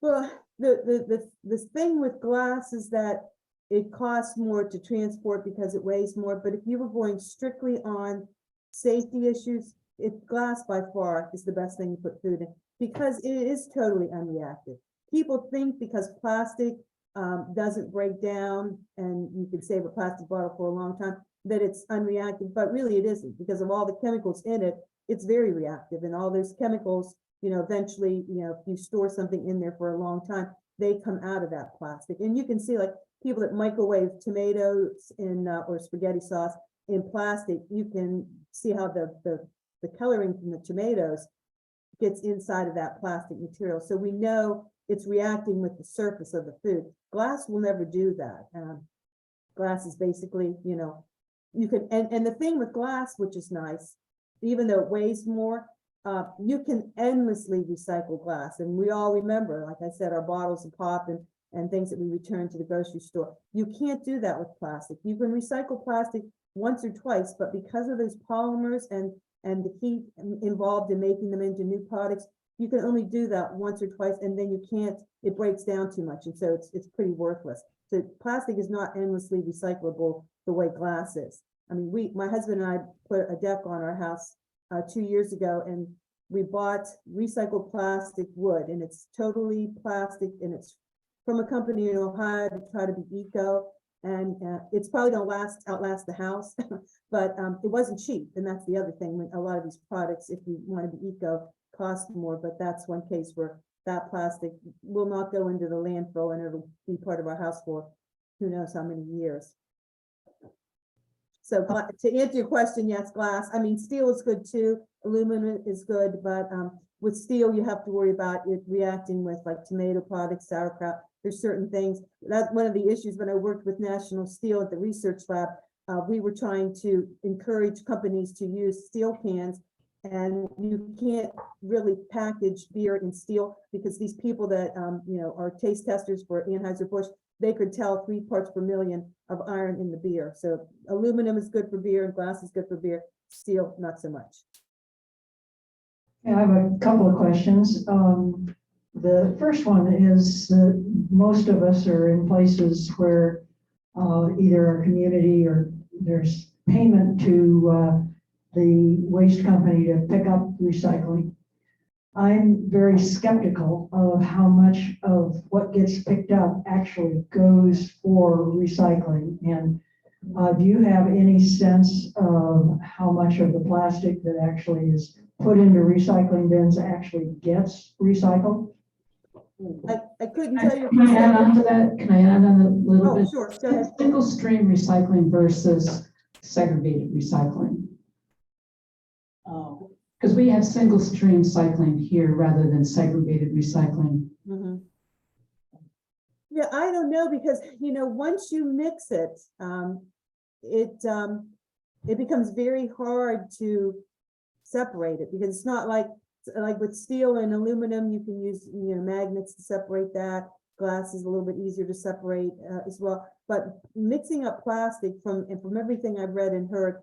Well, the thing with glass is that it costs more to transport because it weighs more, but if you were going strictly on safety issues, glass by far is the best thing to put food in, because it is totally unreactive. People think because plastic doesn't break down and you can save a plastic bottle for a long time, that it's unreactive, but really it isn't, because of all the chemicals in it. It's very reactive, and all those chemicals, eventually, if you store something in there for a long time, they come out of that plastic. And you can see, like, people that microwave tomatoes in or spaghetti sauce in plastic, you can see how the coloring from the tomatoes gets inside of that plastic material. So we know it's reacting with the surface of the food. Glass will never do that. Glass is basically, you can, and the thing with glass, which is nice, even though it weighs more, you can endlessly recycle glass. And we all remember, like I said, our bottles of pop and things that we return to the grocery store. You can't do that with plastic. You can recycle plastic once or twice, but because of those polymers and the heat involved in making them into new products, you can only do that once or twice, and then you can't, it breaks down too much. And so it's pretty worthless. So plastic is not endlessly recyclable the way glass is. I mean, my husband and I put a deck on our house 2 years ago, and we bought recycled plastic wood, and it's totally plastic, and it's from a company in Ohio to try to be eco, and it's probably gonna outlast the house, but it wasn't cheap, and that's the other thing. When a lot of these products, if you want to be eco, cost more, but that's one case where that plastic will not go into the landfill, and it'll be part of our house for who knows how many years. So to answer your question, yes, glass. I mean, steel is good too. Aluminum is good, but with steel, you have to worry about it reacting with like tomato products, sauerkraut. There's certain things. That's one of the issues when I worked with National Steel at the research lab. We were trying to encourage companies to use steel cans, and you can't really package beer in steel, because these people that are taste testers for Anheuser-Busch, they could tell 3 parts per million of iron in the beer. So aluminum is good for beer, and glass is good for beer. Steel, not so much. Yeah, I have a couple of questions. The first one is that most of us are in places where either our community or there's payment to the waste company to pick up recycling. I'm very skeptical of how much of what gets picked up actually goes for recycling. And do you have any sense of how much of the plastic that actually is put into recycling bins actually gets recycled? I couldn't tell you. Can I add on to that? Can I add on a little bit? Sure, go ahead. Single stream recycling versus segregated recycling. Because we have single stream cycling here rather than segregated recycling. Mm-hmm. Yeah, I don't know, because once you mix it, it becomes very hard to separate it, because it's not like with steel and aluminum, you can use magnets to separate that. Glass is a little bit easier to separate as well. But mixing up plastic from everything I've read and heard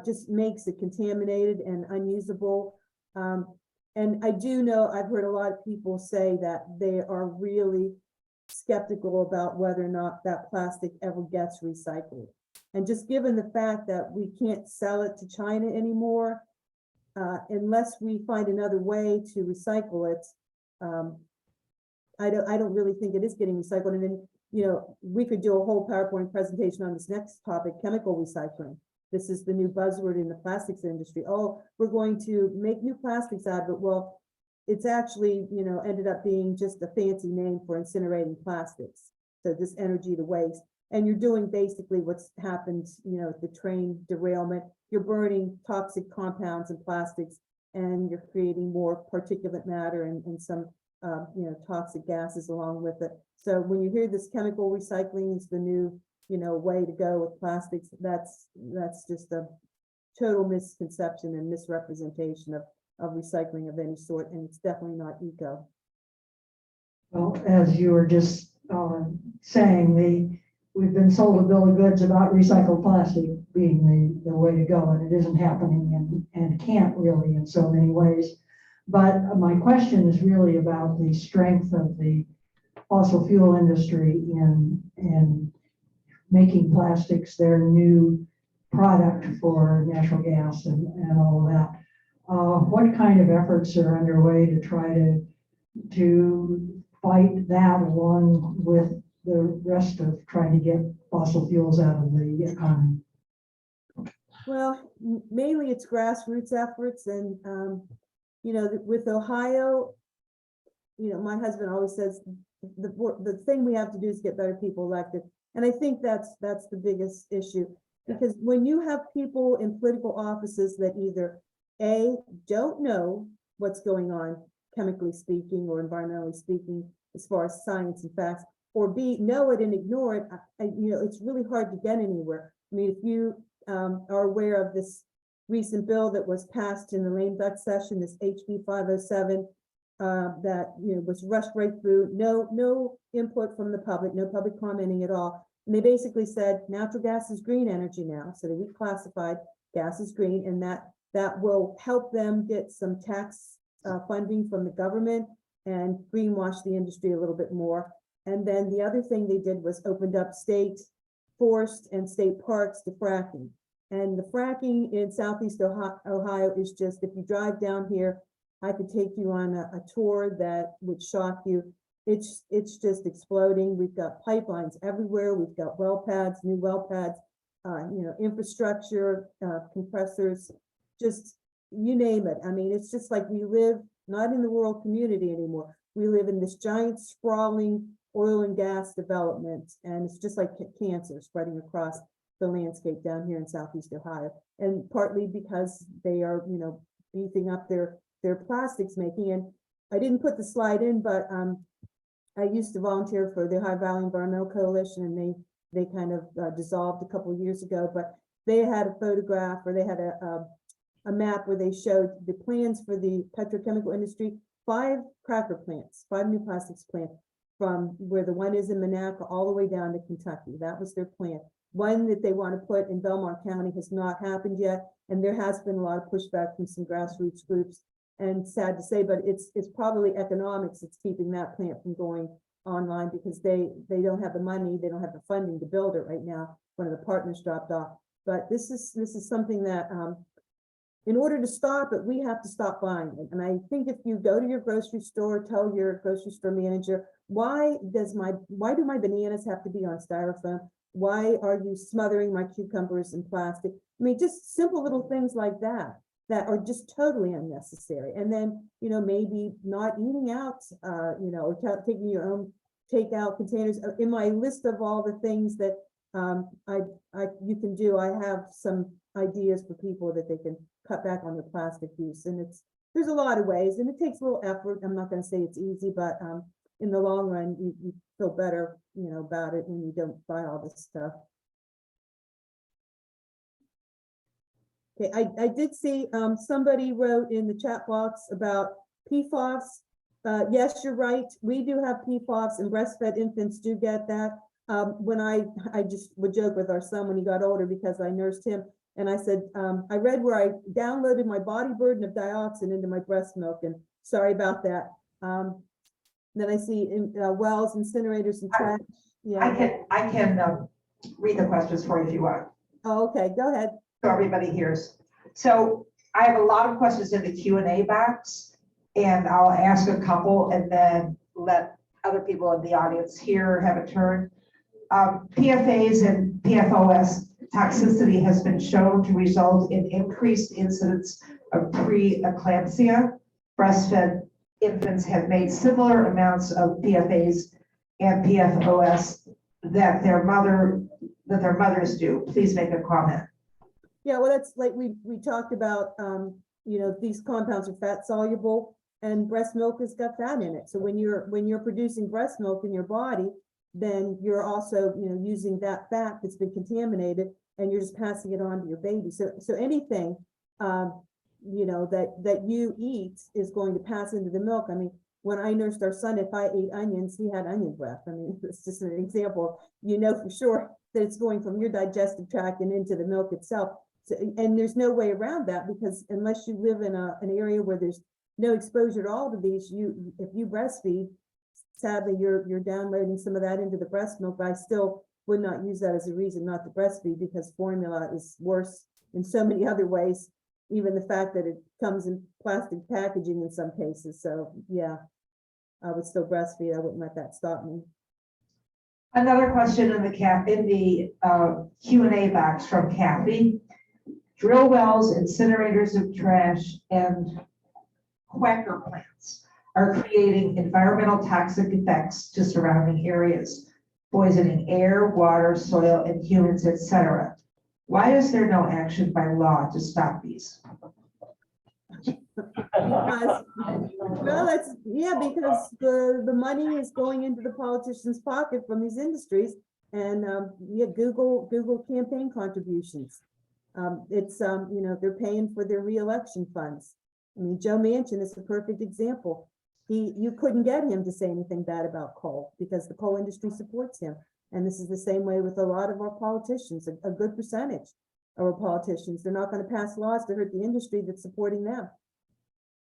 just makes it contaminated and unusable. And I do know, I've heard a lot of people say that they are really skeptical about whether or not that plastic ever gets recycled. And just given the fact that we can't sell it to China anymore, unless we find another way to recycle it, I don't really think it is getting recycled. And then, we could do a whole PowerPoint presentation on this next topic, chemical recycling. This is the new buzzword in the plastics industry. Oh, we're going to make new plastics out of it. Well, it's actually, ended up being just a fancy name for incinerating plastics. So this energy to waste. And you're doing basically what's happened, the train derailment. You're burning toxic compounds and plastics, and you're creating more particulate matter and some, toxic gases along with it. So when you hear this chemical recycling is the new, way to go with plastics, that's just a total misconception and misrepresentation of recycling of any sort, and it's definitely not eco. Well, as you were just saying, we've been sold a bill of goods about recycled plastic being the way to go, and it isn't happening and can't really in so many ways. But my question is really about the strength of the fossil fuel industry in making plastics their new product for natural gas and all of that. What kind of efforts are underway to try to fight that along with the rest of trying to get fossil fuels out of the economy? Well, mainly it's grassroots efforts and, with Ohio, my husband always says the thing we have to do is get better people elected. And I think that's the biggest issue, because when you have people in political offices that either A, don't know what's going on, chemically speaking or environmentally speaking, as far as science and facts, or B, know it and ignore it, it's really hard to get anywhere. I mean, if you are aware of this recent bill that was passed in the lame duck session, this HB 507, that was rushed right through, no input from the public, no public commenting at all. And they basically said natural gas is green energy now, so they reclassified gas as green, and that will help them get some tax funding from the government and greenwash the industry a little bit more. And then the other thing they did was opened up state forest and state parks to fracking. And the fracking in Southeast Ohio is just, if you drive down here, I could take you on a tour that would shock you. It's just exploding. We've got pipelines everywhere. We've got well pads, new well pads, infrastructure, compressors, just you name it. I mean, it's just like we live not in the rural community anymore. We live in this giant sprawling oil and gas development, and it's just like cancer spreading across the landscape down here in Southeast Ohio. And partly because they are, beefing up their plastics making. And I didn't put the slide in, but I used to volunteer for the Ohio Valley Environmental Coalition, and they kind of dissolved a couple of years ago, but they had a photograph, or they had a map where they showed the plans for the petrochemical industry, 5 cracker plants, 5 new plastics plants, from where the one is in Monaco all the way down to Kentucky. That was their plan. One that they want to put in Belmont County has not happened yet, and there has been a lot of pushback from some grassroots groups. And sad to say, but it's probably economics that's keeping that plant from going online, because they don't have the money, they don't have the funding to build it right now. One of the partners dropped off. But this is something that in order to stop it, we have to stop buying it. And I think if you go to your grocery store, tell your grocery store manager, why do my bananas have to be on styrofoam? Why are you smothering my cucumbers in plastic? I mean, just simple little things like that are just totally unnecessary. And then, maybe not eating out, or taking your own takeout containers. In my list of all the things that you can do, I have some ideas for people that they can cut back on their plastic use. And there's a lot of ways, and it takes a little effort. I'm not going to say it's easy, but in the long run, you feel better, about it when you don't buy all this stuff. Okay, I did see somebody wrote in the chat box about PFOS. Yes, you're right. We do have PFOS, and breastfed infants do get that. When I just would joke with our son when he got older, because I nursed him, and I said, I read where I downloaded my body burden of dioxin into my breast milk, and sorry about that. Then I see wells, incinerators, and trash. Yeah. I can read the questions for you if you want, Oh, okay, go ahead. so everybody hears. So I have a lot of questions in the Q&A box, and I'll ask a couple and then let other people in the audience here have a turn. PFAS and PFOS toxicity has been shown to result in increased incidence of preeclampsia. Breastfed infants have made similar amounts of PFAS and PFOS that their mothers do. Please make a comment. Yeah, well, that's like we talked about, these compounds are fat soluble, and breast milk has got fat in it. So when you're producing breast milk in your body, then you're also, using that fat that's been contaminated, and you're just passing it on to your baby. So anything, that you eat is going to pass into the milk. I mean, when I nursed our son, if I ate onions, he had onion breath. I mean, it's just an example. You know for sure that it's going from your digestive tract and into the milk itself. So, and there's no way around that, because unless you live in an area where there's no exposure at all to these, if you breastfeed, sadly, you're downloading some of that into the breast milk. But I still would not use that as a reason not to breastfeed, because formula is worse in so many other ways, even the fact that it comes in plastic packaging in some cases. So yeah, I would still breastfeed. I wouldn't let that stop me. Another question in the Q&A box from Kathy. Drill wells, incinerators of trash, and quacker plants are creating environmental toxic effects to surrounding areas, poisoning air, water, soil, and humans, etc. Why is there no action by law to stop these? Because, well, because the money is going into the politicians' pocket from these industries, and Google campaign contributions. They're paying for their reelection funds. I mean, Joe Manchin is a perfect example. You couldn't get him to say anything bad about coal because the coal industry supports him. And this is the same way with a lot of our politicians. A good percentage of our politicians, they're not going to pass laws to hurt the industry that's supporting them.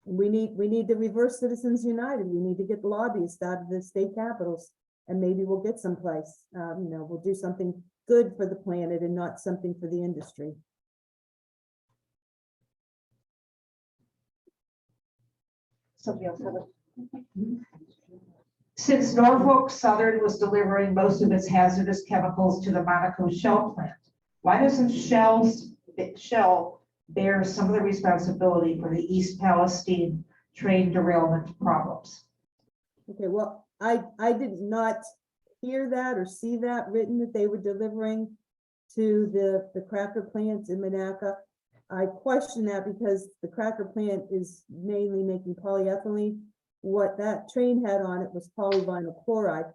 We need to reverse Citizens United. We need to get the lobbyists out of the state capitals, and maybe we'll get someplace. We'll do something good for the planet and not something for the industry. Somebody else have it? Since Norfolk Southern was delivering most of its hazardous chemicals to the Monaco Shell plant, why doesn't Shell bear some of the responsibility for the East Palestine train derailment problems? Okay, well, I did not hear that or see that written that they were delivering to the cracker plant in Monaco. I question that because the cracker plant is mainly making polyethylene. What that train had on it was polyvinyl chloride.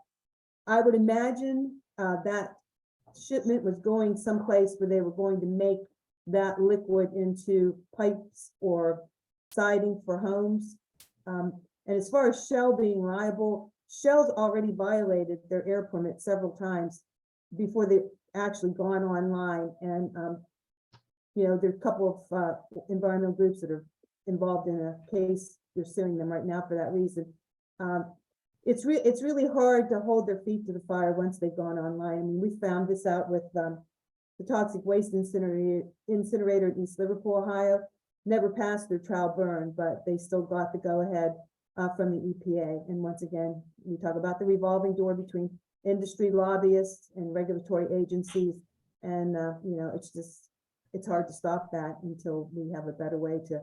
I would imagine that shipment was going someplace where they were going to make that liquid into pipes or siding for homes. And as far as Shell being liable, Shell's already violated their air permit several times before they've actually gone online. And there are a couple of environmental groups that are involved in a case. They're suing them right now for that reason. It's really hard to hold their feet to the fire once they've gone online. I mean, we found this out with the toxic waste incinerator in East Liverpool, Ohio. Never passed their trial burn, but they still got the go-ahead from the EPA. And once again, we talk about the revolving door between industry lobbyists and regulatory agencies. And, it's hard to stop that until we have a better way to,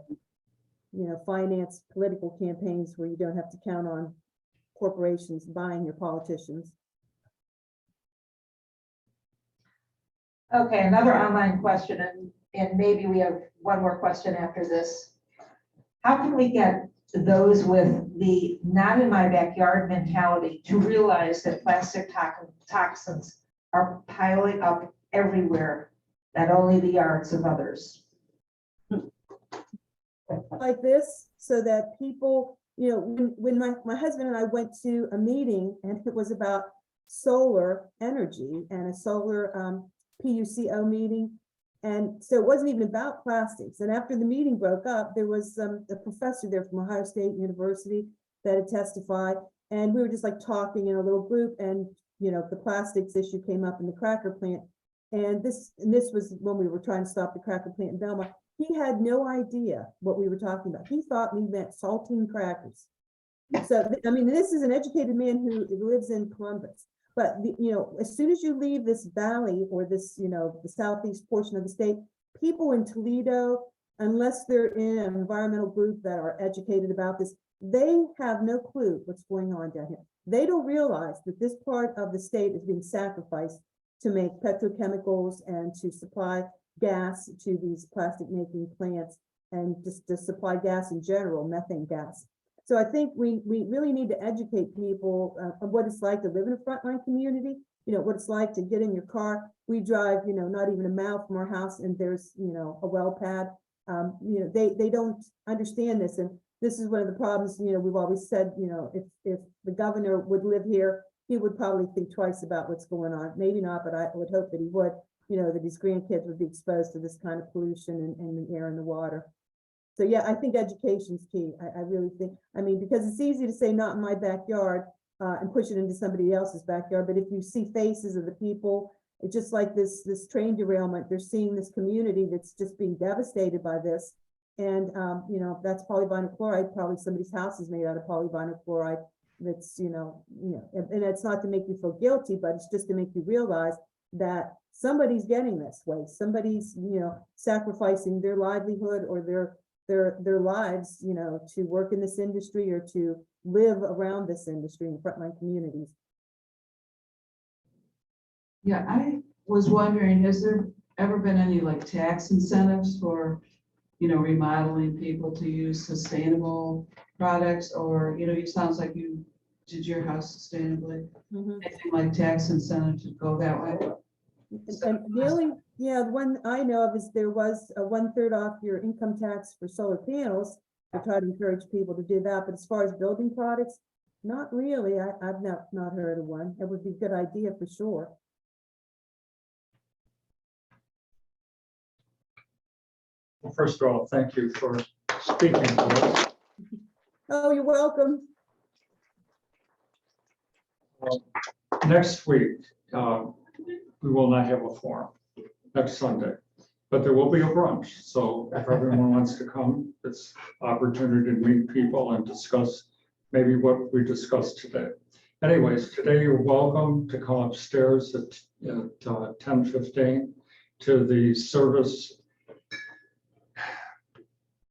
finance political campaigns where you don't have to count on corporations buying your politicians. Okay, another online question, and maybe we have one more question after this. How can we get those with the not in my backyard mentality to realize that plastic toxins are piling up everywhere, not only the yards of others? Like this, so that people, when my husband and I went to a meeting and it was about solar energy and a solar PUCO meeting. And so it wasn't even about plastics. And after the meeting broke up, there was a professor there from Ohio State University that had testified. And we were just like talking in a little group, and the plastics issue came up in the cracker plant. And this was when we were trying to stop the cracker plant in Belmont. He had no idea what we were talking about. He thought we meant saltine crackers. So, I mean, this is an educated man who lives in Columbus. But, as soon as you leave this valley or this, the southeast portion of the state, people in Toledo, unless they're in an environmental group that are educated about this, they have no clue what's going on down here. They don't realize that this part of the state is being sacrificed to make petrochemicals and to supply gas to these plastic making plants, and just to supply gas in general, methane gas. So I think we really need to educate people of what it's like to live in a frontline community, what it's like to get in your car. We drive, not even a mile from our house, and there's, a well pad. They don't understand this. And this is one of the problems, we've always said, if the governor would live here, he would probably think twice about what's going on. Maybe not, but I would hope that he would, that his grandkids would be exposed to this kind of pollution in the air and the water. So yeah, I think education's key. I really think, because it's easy to say not in my backyard and push it into somebody else's backyard. But if you see faces of the people, it's just like this train derailment, they're seeing this community that's just being devastated by this. And, that's polyvinyl chloride. Probably somebody's house is made out of polyvinyl chloride. That's, and it's not to make you feel guilty, but it's just to make you realize that somebody's getting this way. Somebody's, sacrificing their livelihood or their lives, to work in this industry or to live around this industry in frontline communities. Yeah, I was wondering, has there ever been any like tax incentives for, remodeling people to use sustainable products? Or, it sounds like you did your house sustainably. Anything like tax incentive to go that way? And the only, the one I know of is there was a 1/3 off your income tax for solar panels. I try to encourage people to do that, but as far as building products, not really. I've not heard of one. It would be a good idea for sure. Well, first of all, thank you for speaking to us. Oh, you're welcome. Next week, we will not have a forum next Sunday, but there will be a brunch. So if everyone wants to come, it's opportunity to meet people and discuss maybe what we discussed today. Anyways, today you're welcome to come upstairs at 10:15 to the service.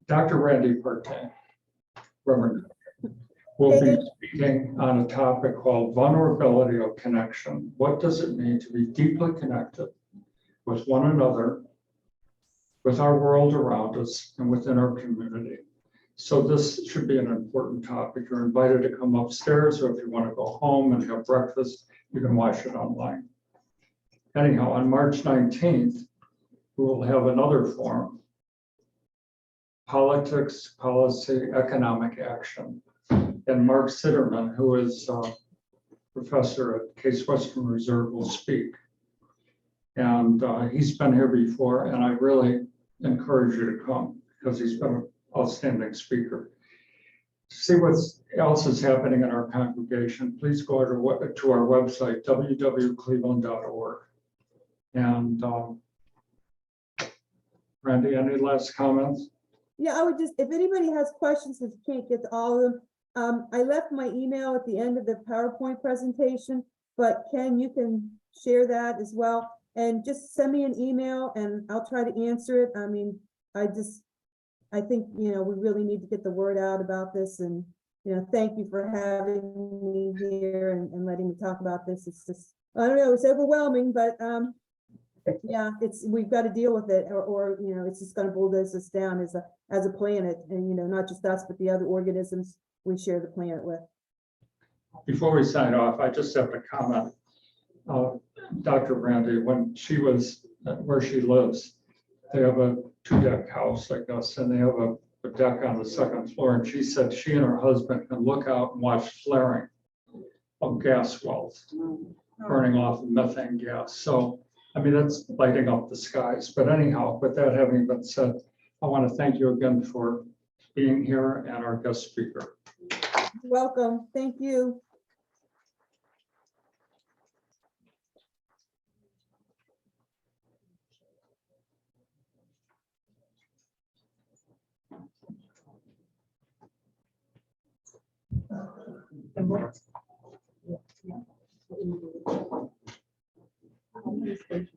Dr. Randi Partain, Reverend, will be speaking on a topic called vulnerability of connection. What does it mean to be deeply connected with one another, with our world around us, and within our community? So this should be an important topic. You're invited to come upstairs, or if you want to go home and have breakfast, you can watch it online. Anyhow, on March 19th, we will have another forum, Politics, Policy, Economic Action. And Mark Sitterman, who is a professor at Case Western Reserve, will speak. And he's been here before, and I really encourage you to come because he's been an outstanding speaker. To see what else is happening in our congregation, please go to our website, www.cleveland.org. And Randi, any last comments? Yeah, I would just, if anybody has questions, if you can't get to all of them, I left my email at the end of the PowerPoint presentation, but Ken, you can share that as well. And just send me an email and I'll try to answer it. I think, we really need to get the word out about this. And, thank you for having me here and letting me talk about this. It's just, I don't know, it's overwhelming, but yeah, we've got to deal with it or it's just going to bulldoze us down as a planet. And, not just us, but the other organisms we share the planet with. Before we sign off, I just have to comment. Dr. Randi, when she was where she lives, they have a 2-deck house, I guess, and they have a deck on the 2nd floor. And she said she and her husband can look out and watch flaring of gas wells burning off methane gas. So, that's lighting up the skies. But anyhow, with that having been said, I want to thank you again for being here and our guest speaker. You're welcome. Thank you. Yeah.